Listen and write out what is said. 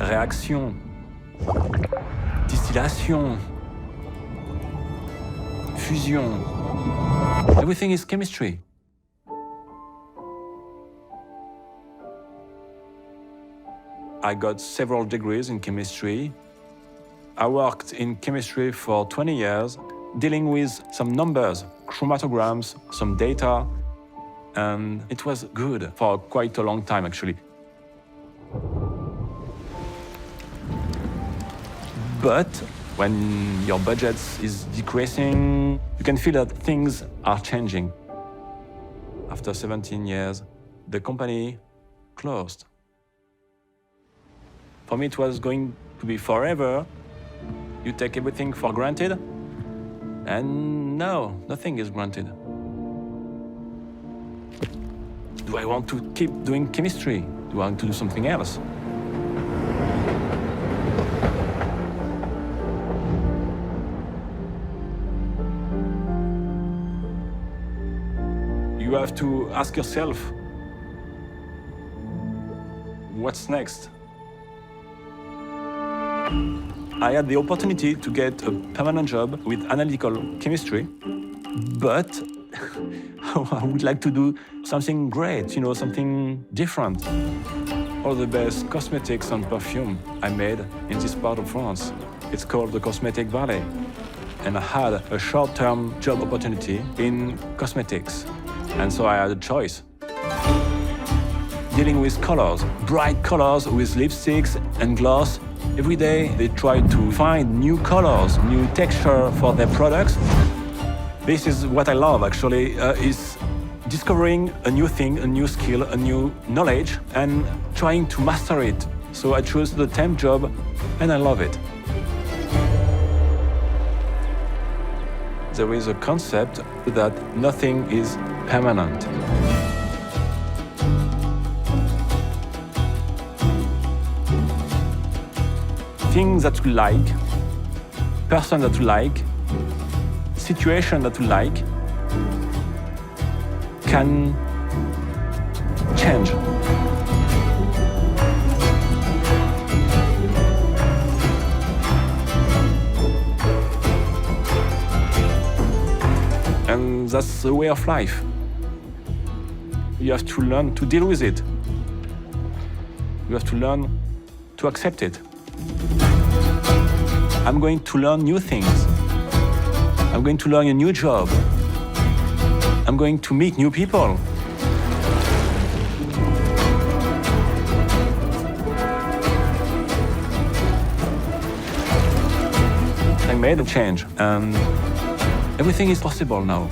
réaction, distillation, fusion. Everything is chemistry. I got several degrees in chemistry. I worked in chemistry for 20 years, dealing with some numbers, chromatograms, some data, and it was good for quite a long time, actually. But when your budget is decreasing, you can feel that things are changing. After 17 years, the company closed. For me, it was going to be forever. You take everything for granted, and no, nothing is granted. Do I want to keep doing chemistry? Do I want to do something else? You have to ask yourself, what's next? I had the opportunity to get a permanent job with analytical chemistry, but I would like to do something great, something different. All the best cosmetics and perfume I made in this part of France. It's called the Cosmetic Valley. And I had a short-term job opportunity in cosmetics. And so I had a choice. Dealing with colors, bright colors with lipsticks and gloss. Every day they try to find new colors, new texture for their products. This is what I love, actually, is discovering a new thing, a new skill, a new knowledge, and trying to master it. So I chose the temp job, and I love it. There is a concept that nothing is permanent. Things that you like, person that you like, situation that you like can change. And that's the way of life. You have to learn to deal with it. You have to learn to accept it. I'm going to learn new things. I'm going to learn a new job. I'm going to meet new people. I made a change, and everything is possible now.